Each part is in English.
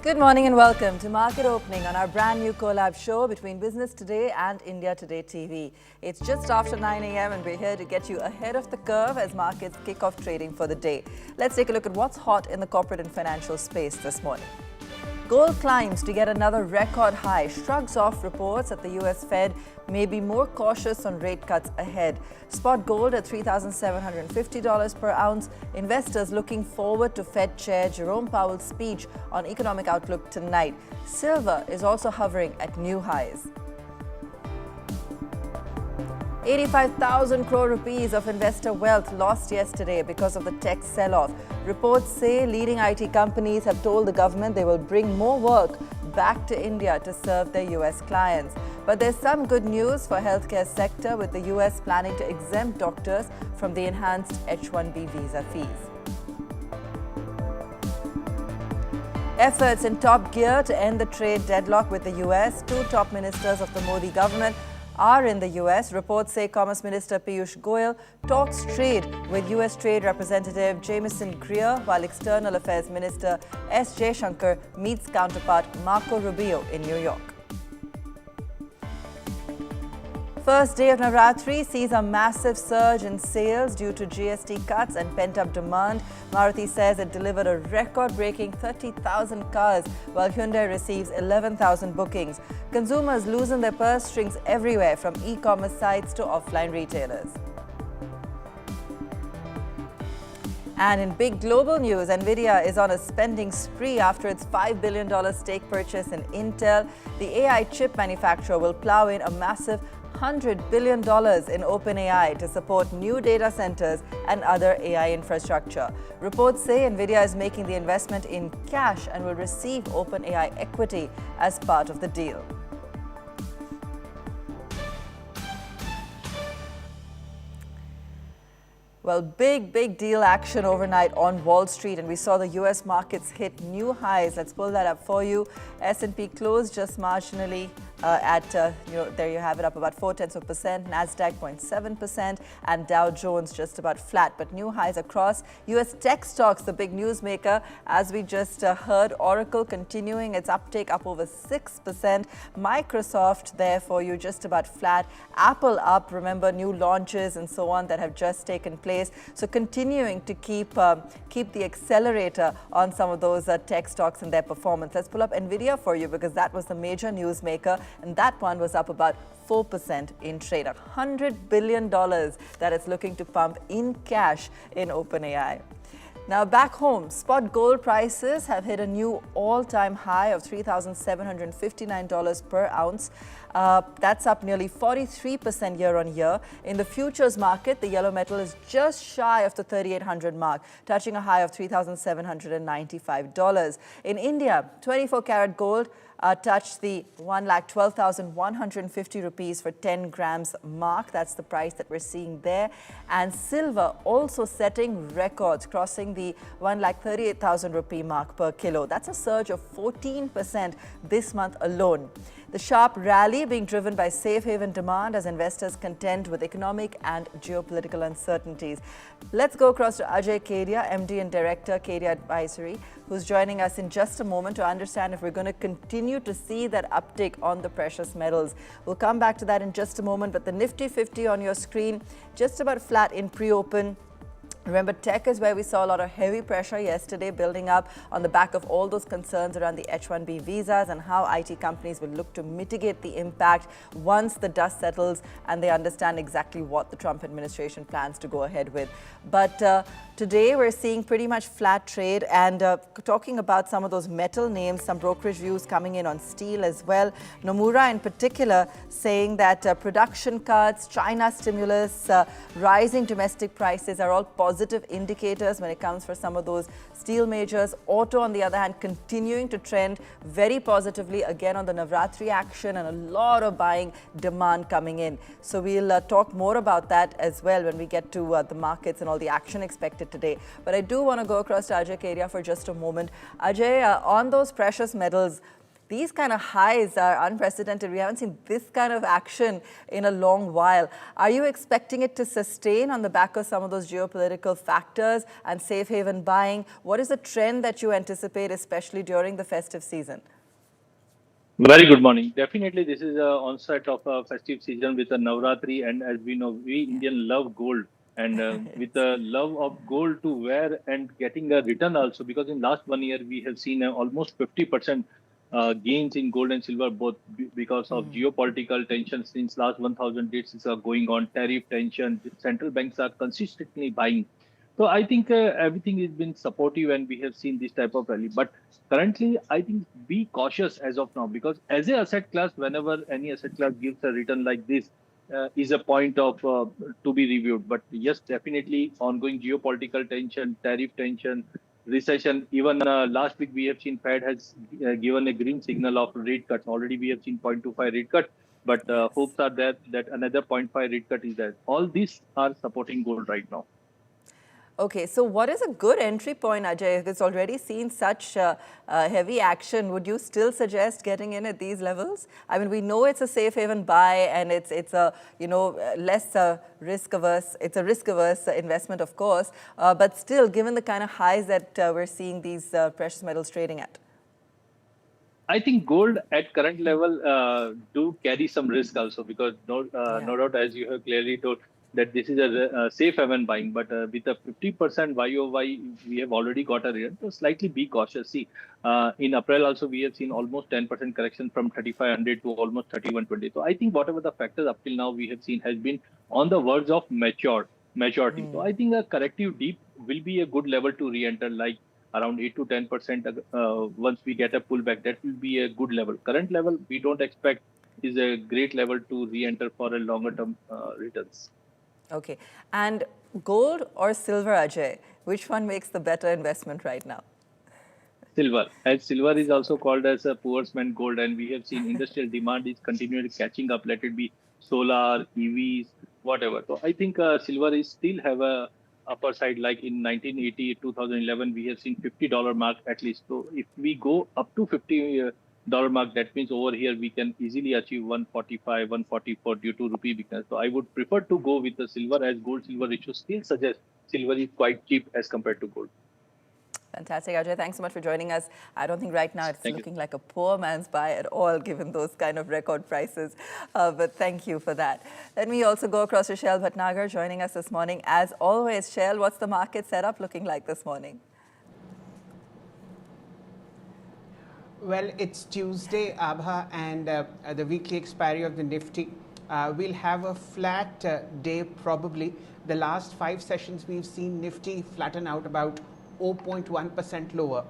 Good morning and welcome to Market Opening on our brand new collab show between Business Today and India Today TV. It's just after 9 a.m. and we're here to get you ahead of the curve as markets kick off trading for the day. Let's take a look at what's hot in the corporate and financial space this morning. Gold climbs to get another record high, shrugs off reports that the US Fed may be more cautious on rate cuts ahead. Spot gold at $3,750 per ounce. Investors looking forward to Fed Chair Jerome Powell's speech on economic outlook tonight. Silver is also hovering at new highs. 85,000 crore rupees of investor wealth lost yesterday because of the tech sell-off. Reports say leading IT companies have told the government they will bring more work back to India to serve their US clients. But there's some good news for healthcare sector, with the US planning to exempt doctors from the enhanced H-1B visa fees. Efforts in top gear to end the trade deadlock with the US. Two top ministers of the Modi government are in the US. Reports say Commerce Minister Piyush Goyal talks trade with US Trade Representative Jamieson Greer, while External Affairs Minister S. Jaishankar meets counterpart Marco Rubio in New York. First day of Navratri sees a massive surge in sales due to GST cuts and pent-up demand. Maruti says it delivered a record-breaking 30,000 cars, while Hyundai receives 11,000 bookings. Consumers loosen their purse strings everywhere, from e-commerce sites to offline retailers. And in big global news, nvidia is on a spending spree after its $5 billion stake purchase in Intel. The AI chip manufacturer will plow in a massive $100 billion in openai to support new data centers and other AI infrastructure. Reports say nvidia is making the investment in cash and will receive openai equity as part of the deal. Well, big deal action overnight on Wall Street, and we saw the US markets hit new highs. Let's pull that up for you. S&P closed just marginally there you have it, up about 0.4%, NASDAQ 0.7%, and Dow Jones just about flat. But new highs across. US tech stocks, the big newsmaker, as we just heard, Oracle continuing its uptake up over 6%. Microsoft there for you, just about flat. Apple up, remember, new launches and so on that have just taken place. So continuing to keep the accelerator on some of those tech stocks and their performance. Let's pull up nvidia for you, because that was the major newsmaker, and that one was up about 4% in trade. $100 billion that it's looking to pump in cash in OpenAI. Now back home, spot gold prices have hit a new all-time high of $3,759 per ounce. That's up nearly 43% year on year. In the futures market, the yellow metal is just shy of the 3,800 mark, touching a high of $3,795. In India, 24-karat gold touched the 1,12,150 rupees for 10 grams mark. That's the price that we're seeing there. And silver also setting records, crossing the 1,38,000 rupee mark per kilo. That's a surge of 14% this month alone. The sharp rally being driven by safe haven demand as investors contend with economic and geopolitical uncertainties. Let's go across to Ajay Kedia, MD and Director, Kedia Advisory, who's joining us in just a moment to understand if we're going to continue to see that uptick on the precious metals. We'll come back to that in just a moment, but the Nifty 50 on your screen, just about flat in pre-open. Remember, tech is where we saw a lot of heavy pressure yesterday building up on the back of all those concerns around the H-1B visas and how IT companies will look to mitigate the impact once the dust settles and they understand exactly what the Trump administration plans to go ahead with. But today we're seeing pretty much flat trade, and talking about some of those metal names, some brokerage views coming in on steel as well. Nomura in particular saying that production cuts, China stimulus, rising domestic prices are all positive indicators when it comes for some of those steel majors. Auto, on the other hand, continuing to trend very positively again on the Navratri action, and a lot of buying demand coming in. So we'll talk more about that as well when we get to the markets and all the action expected today. But I do want to go across to Ajay Kedia for just a moment. Ajay, on those precious metals, These kind of highs are unprecedented. We haven't seen this kind of action in a long while. Are you expecting it to sustain on the back of some of those geopolitical factors and safe haven buying? What is the trend that you anticipate, especially during the festive season? Very good morning. Definitely, this is a onset of a festive season with a Navratri, and as we know, we Yeah. Indian love gold, and with the love of gold to wear and getting a return also. Because in last 1 year, we have seen almost 50% gains in gold and silver, both because of geopolitical tension since last 1,000 days is going on, tariff tension. Central banks are consistently buying. So I think everything has been supportive, and we have seen this type of rally. But currently, I think be cautious as of now because as a asset class, whenever any asset class gives a return like this, is a point of to be reviewed. But yes, definitely ongoing geopolitical tension, tariff tension, recession. Even last week we have seen Fed has given a green signal of rate cuts. Already we have seen 0.25 rate cut, but Yes. hopes are there that another zero point 0.5 rate cut is there. All these are supporting gold right now. Okay, so what is a good entry point, Ajay? If it's already seen such heavy action, would you still suggest getting in at these levels? I mean, we know it's a safe haven buy, and it's a less risk averse. It's a risk averse investment, of course, but still, given the kind of highs that we're seeing these precious metals trading at. I think gold at current level do carry some risk also because Yeah. no doubt as you have clearly told that this is a safe haven buying, but with a 50% YOY we have already got a return. So slightly be cautious. See, in April also we have seen almost 10% correction from 3,500 to almost 3,120. So I think whatever the factors up till now we have seen has been on the verge of maturity. So I think a corrective deep will be a good level to re-enter like around 8 to 10% once we get a pullback. That will be a good level. Current level, we don't expect is a great level to re-enter for a longer term returns. Okay, and gold or silver, Ajay? Which one makes the better investment right now? Silver, as silver is also called as a poor man's gold, and we have seen industrial demand is continually catching up. Let it be solar, EVs, whatever. So I think silver is still have a upper side. Like in 1980, 2011, we have seen $50 mark at least. So if we go up to $50 mark, that means over here we can easily achieve 145, 144 due to rupee weakness. So I would prefer to go with the silver as gold silver ratio still suggests silver is quite cheap as compared to gold. Fantastic, Ajay. Thanks so much for joining us. I don't think right now it's Thank you. looking like a poor man's buy at all, given those kind of record prices. But thank you for that. Let me also go across to Shell Bhatnagar joining us this morning. As always, Shell, what's the market setup looking like this morning? Well, it's Tuesday, Abha, and the weekly expiry of the Nifty. We'll have a flat day probably. The last 5 sessions we've seen Nifty flatten out about 0.1% lower.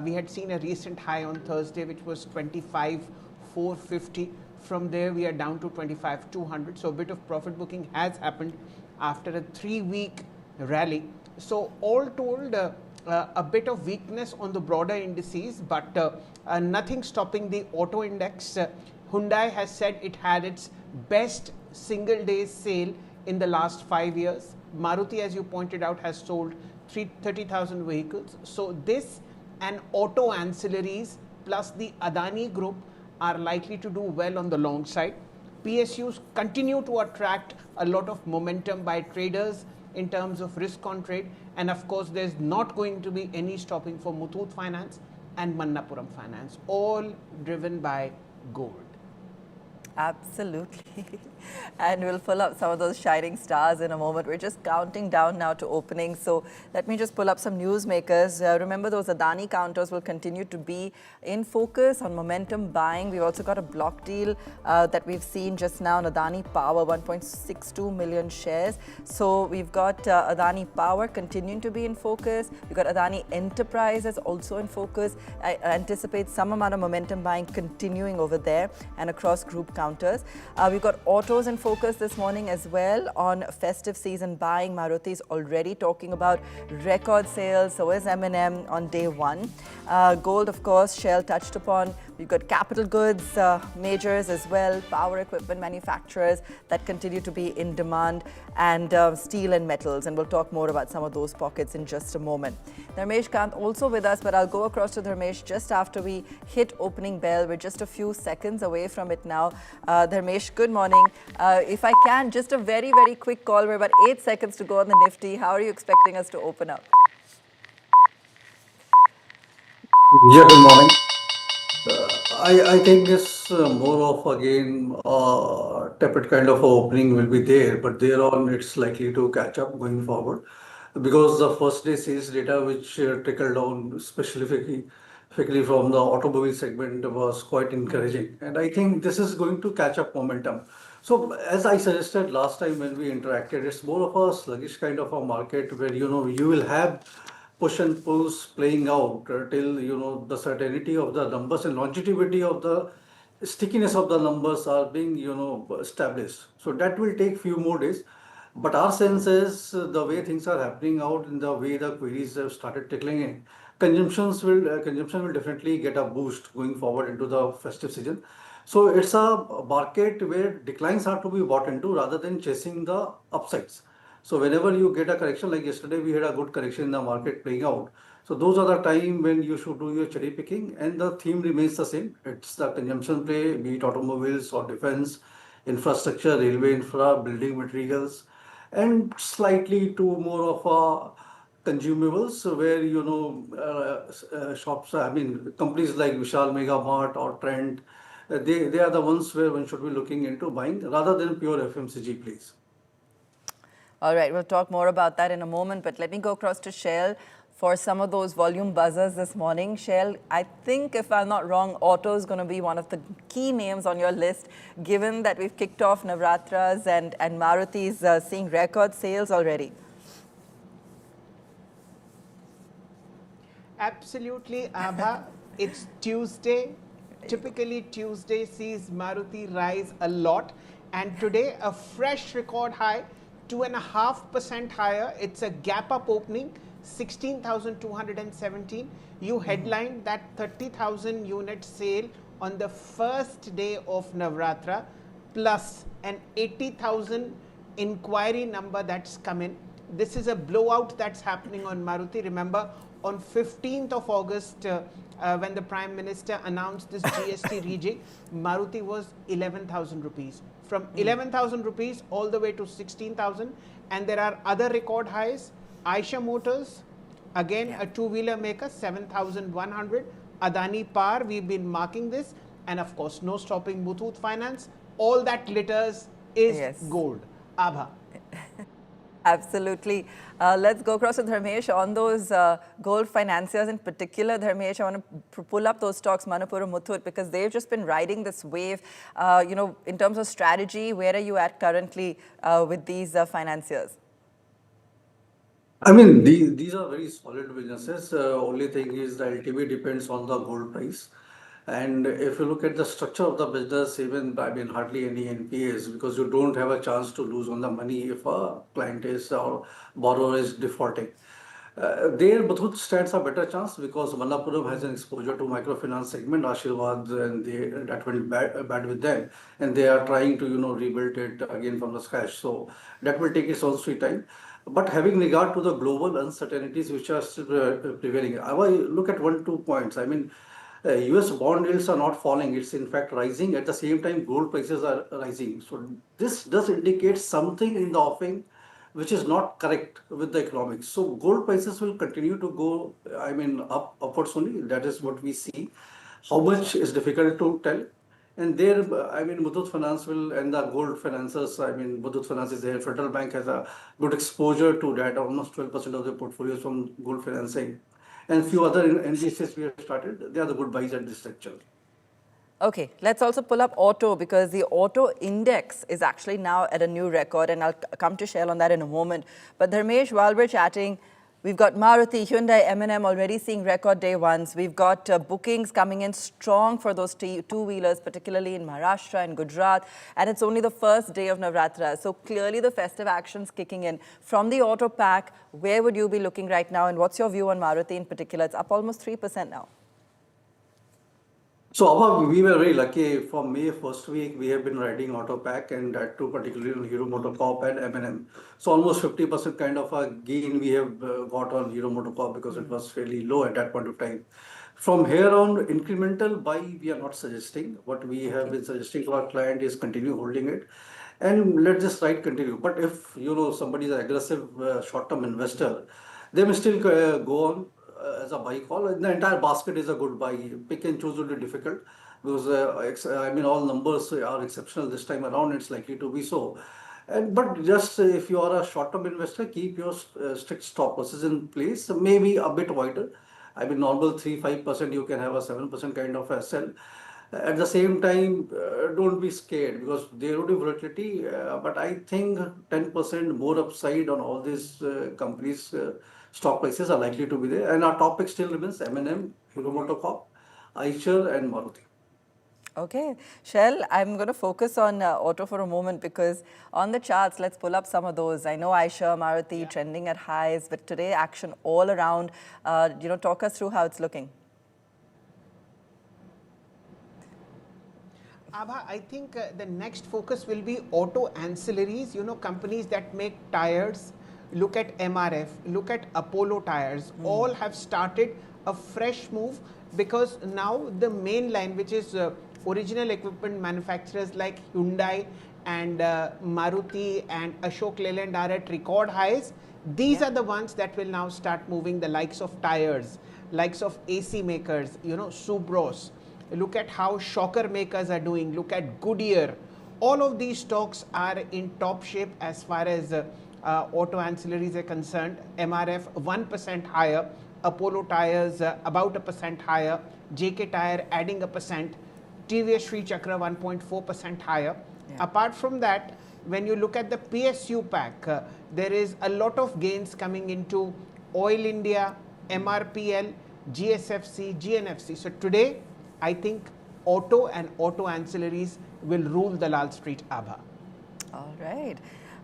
We had seen a recent high on Thursday, which was 25,450. From there, we are down to 25,200. So a bit of profit booking has happened after a 3-week rally. So all told, a bit of weakness on the broader indices, but nothing stopping the auto index. Hyundai has said it had its best single day sale in the last 5 years. Maruti, as you pointed out, has sold 30,000 vehicles. So this and auto ancillaries plus the Adani group are likely to do well on the long side. PSUs continue to attract a lot of momentum by traders in terms of risk on trade, and of course there's not going to be any stopping for Muthoot Finance and Manappuram Finance, all driven by gold. Absolutely. And we'll pull up some of those shining stars in a moment. We're just counting down now to opening. So let me just pull up some newsmakers. Remember, those Adani counters will continue to be in focus on momentum buying. We've also got a block deal that we've seen just now on Adani Power, 1.62 million shares. So we've got Adani Power continuing to be in focus. We've got Adani Enterprises also in focus. I anticipate some amount of momentum buying continuing over there and across group counters. We've got autos in focus this morning as well on festive season buying. Maruti's already talking about record sales. So is M&M on day one. Gold, of course, Shell touched upon We've got capital goods majors as well, power equipment manufacturers that continue to be in demand, and steel and metals. And we'll talk more about some of those pockets in just a moment. Dharmesh Kant also with us, but I'll go across to Dharmesh just after we hit opening bell. We're just a few seconds away from it now. Dharmesh, good morning. If I can, just a very, very quick call. We're about 8 seconds to go on the Nifty. How are you expecting us to open up? Yeah, good morning. I think this more of again tepid kind of a opening will be there, but thereon it's likely to catch up going forward because the first day sales data which trickled down specifically from the automobile segment was quite encouraging, and I think this is going to catch up momentum. So as I suggested last time when we interacted, it's more of a sluggish kind of a market where you will have push and pulls playing out till the certainty of the numbers and longevity of the stickiness of the numbers are being established. So that will take few more days, but our sense is the way things are happening out in the way the queries have started trickling in, consumption will definitely get a boost going forward into the festive season. So it's a market where declines are to be bought into rather than chasing the upsides. So whenever you get a correction, like yesterday, we had a good correction in the market playing out. So those are the time when you should do your cherry picking, and the theme remains the same. It's the consumption play, be it automobiles or defense, infrastructure, railway infra, building materials, and slightly to more of a consumables where shops. I mean companies like Vishal Mega Mart or Trend. They are the ones where one should be looking into buying rather than pure FMCG plays. All right, we'll talk more about that in a moment, but let me go across to Shell for some of those volume buzzers this morning. Shell, I think if I'm not wrong, auto is going to be one of the key names on your list, given that we've kicked off Navratras and Maruti's seeing record sales already. Absolutely, Abha. It's Tuesday. Typically, Tuesday sees Maruti rise a lot. And today, a fresh record high, 2.5% higher. It's a gap up opening, 16,217. You headlined that 30,000 unit sale on the first day of Navratra, plus an 80,000 inquiry number that's come in. This is a blowout that's happening on Maruti. Remember, on 15th of August, when the Prime Minister announced this GST rejig, Maruti was 11,000 rupees. From 11,000 rupees all the way to 16,000. And there are other record highs. Eicher Motors, again a two-wheeler maker, 7,100. Adani Power, we've been marking this. And of course, no stopping Muthoot Finance. All that glitters is gold. Abha. Absolutely. Let's go across to Dharmesh on those gold financiers in particular. Dharmesh, I want to pull up those stocks, Manappuram, Muthoot, because they've just been riding this wave. In terms of strategy, where are you at currently with these financiers? I mean, these are very solid businesses. Only thing is the LTV depends on the gold price. And if you look at the structure of the business, even, I mean, hardly any NPAs because you don't have a chance to lose on the money if a client is or borrower is defaulting. There, Muthoot stands a better chance because Manappuram has an exposure to microfinance segment, Ashirwad, and that went bad with them, and they are trying to rebuild it again from the scratch. So that will take its own sweet time. But having regard to the global uncertainties which are still prevailing, I will look at 1 2 points. I mean, US bond yields are not falling; it's in fact rising. At the same time, gold prices are rising. So this does indicate something in the offing which is not correct with the economics. So gold prices will continue to go, I mean, upwards only. That is what we see. How much is difficult to tell. And there, I mean, Muthoot Finance will, and the gold financiers, I mean, Muthoot Finance is there. Federal Bank has a good exposure to that, almost 12% of the portfolios from gold financing. And few other NBFCs we have started, they are the good buys at this structure. Okay, let's also pull up auto because the auto index is actually now at a new record, and I'll come to Shell on that in a moment. But Dharmesh, while we're chatting, we've got Maruti, Hyundai, M&M already seeing record day ones. We've got bookings coming in strong for those two-wheelers, particularly in Maharashtra and Gujarat. And it's only the first day of Navratra. So clearly the festive action's kicking in. From the auto pack, where would you be looking right now? And what's your view on Maruti in particular? It's up almost 3% now. So Abha, we were very lucky. From May first week, we have been riding Autopack and that too particularly on Hero MotoCorp and M&M. So almost 50% kind of a gain we have got on Hero MotoCorp because it was fairly low at that point of time. From here on, incremental buy we are not suggesting. What we have Okay. been suggesting to our client is continue holding it and let this ride continue. But if somebody is an aggressive short-term investor, they may still go on as a buy call. The entire basket is a good buy. Pick and choose will be difficult because I mean all numbers are exceptional this time around. It's likely to be so. And but just if you are a short-term investor, keep your strict stop losses in place, maybe a bit wider. I mean, normal 3-5% you can have a 7% kind of a sell. At the same time, don't be scared because there will be volatility. But I think 10% more upside on all these companies' stock prices are likely to be there. And our topic still remains M&M, Hero MotoCorp, Eicher, and Maruti. Okay, Shell, I'm going to focus on auto for a moment because on the charts, let's pull up some of those. I know Eicher, Maruti trending at highs, but today action all around. Talk us through how it's looking. Abha, I think the next focus will be auto ancillaries, companies that make tires. Look at MRF, look at Apollo tires, all have started a fresh move because now the main line, which is original equipment manufacturers like Hyundai and Maruti and Ashok Leyland are at record highs. These are the ones that will now start moving, the likes of tires, likes of AC makers, Subros. Look at how shocker makers are doing. Look at Goodyear. All of these stocks are in top shape as far as auto ancillaries are concerned. MRF 1% higher. Apollo tires about 1% higher. JK tire adding 1%. TVS Sri Chakra 1.4% higher. Yeah. Apart from that, when you look at the PSU pack, there is a lot of gains coming into Oil India, MRPL, GSFC, GNFC. So today, I think auto and auto ancillaries will rule the Lal Street Abha. All right.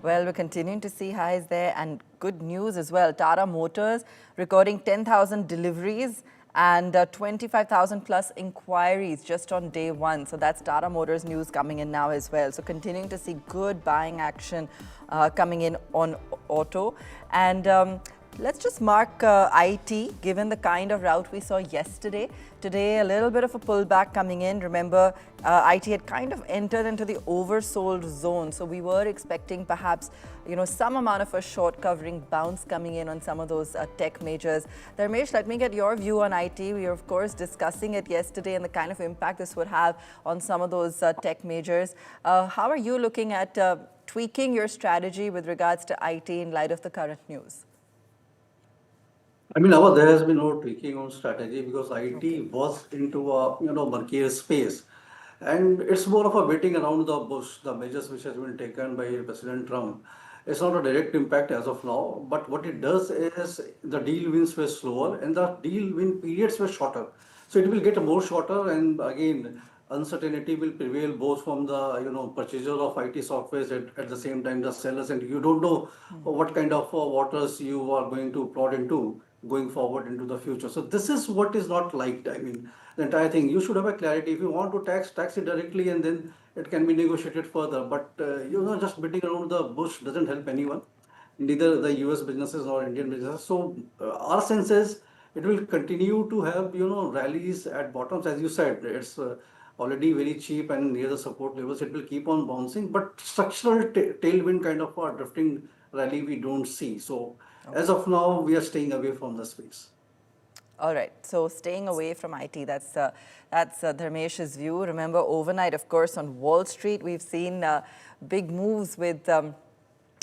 Well, we're continuing to see highs there and good news as well. Tata Motors recording 10,000 deliveries and 25,000 plus inquiries just on day one. So that's Tata Motors news coming in now as well. So continuing to see good buying action coming in on auto. And let's just mark IT, given the kind of route we saw yesterday. Today, a little bit of a pullback coming in. Remember, IT had kind of entered into the oversold zone. So we were expecting perhaps, some amount of a short covering bounce coming in on some of those tech majors. Dharmesh, let me get your view on IT. We were, of course, discussing it yesterday and the kind of impact this would have on some of those tech majors. How are you looking at tweaking your strategy with regards to IT in light of the current news? I mean, there has been no tweaking on strategy because IT was into a murkier space, and it's more of a waiting around the bush. The measures which has been taken by President Trump, it's not a direct impact as of now. But what it does is the deal wins were slower and the deal win periods were shorter. So it will get more shorter, and again, uncertainty will prevail both from the purchaser of IT software at the same time the sellers, and you don't know what kind of waters you are going to plod into going forward into the future. So this is what is not liked. I mean, the entire thing. You should have a clarity. If you want to tax it directly, and then it can be negotiated further. But just beating around the bush doesn't help anyone, neither the US businesses nor Indian businesses. So our sense is it will continue to have rallies at bottoms, as you said. It's already very cheap and near the support levels. It will keep on bouncing, but structural tailwind kind of a drifting rally we don't see. So as of now, we are staying away from the space. All right. So staying away from IT, that's Dharmesh's view. Remember, overnight, of course, on Wall Street, we've seen big moves with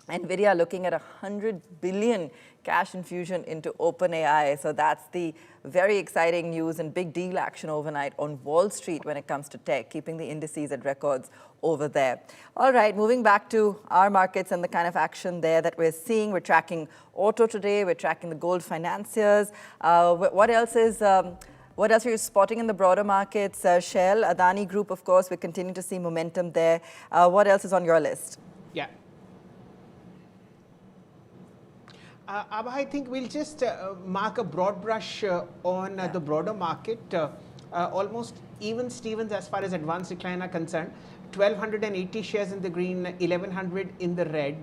NVIDIA looking at 100 billion cash infusion into OpenAI. So that's the very exciting news and big deal action overnight on Wall Street when it comes to tech, keeping the indices at records over there. All right, moving back to our markets and the kind of action there that we're seeing. We're tracking auto today. We're tracking the gold financiers. What else are you spotting in the broader markets? Shell, Adani Group, of course, we continue to see momentum there. What else is on your list? Yeah. I think we'll just mark a broad brush on the broader market. almost even Stevens as far as advanced decline are concerned. 1280 shares in the green, 1100 in the red.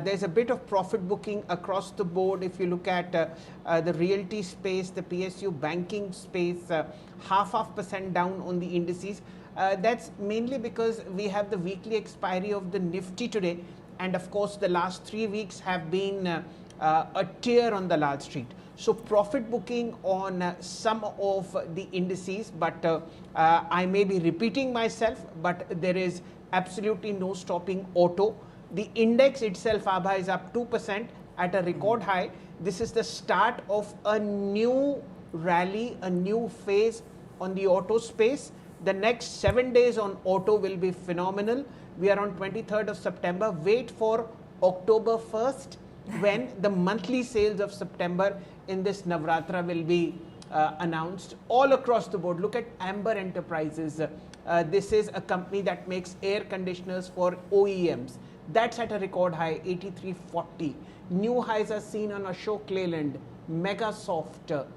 There's a bit of profit booking across the board. If you look at the realty space, the PSU banking space, 0.5% down on the indices. That's mainly because we have the weekly expiry of the Nifty today, and of course the last 3 weeks have been a tear on the large street. So profit booking on some of the indices, but I may be repeating myself, but there is absolutely no stopping auto. The index itself, Abha, is up 2% at a record high. This is the start of a new rally, a new phase on the auto space. The next 7 days on auto will be phenomenal. We are on 23rd of September. Wait for October 1st when the monthly sales of September in this Navratri will be announced all across the board. Look at Amber Enterprises. This is a company that makes air conditioners for OEMs. That's at a record high, 83.40. New highs are seen on Ashok Leyland, Megasoft,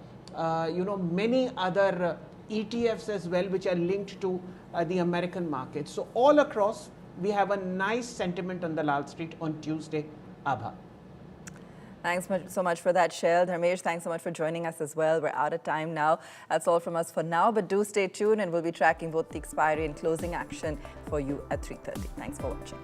many other ETFs as well, which are linked to the American market. So all across, we have a nice sentiment on the Lal Street on Tuesday. Abha. Thanks so much for that, Shell. Dharmesh, thanks so much for joining us as well. We're out of time now. That's all from us for now, but do stay tuned and we'll be tracking both the expiry and closing action for you at 3:30. Thanks for watching.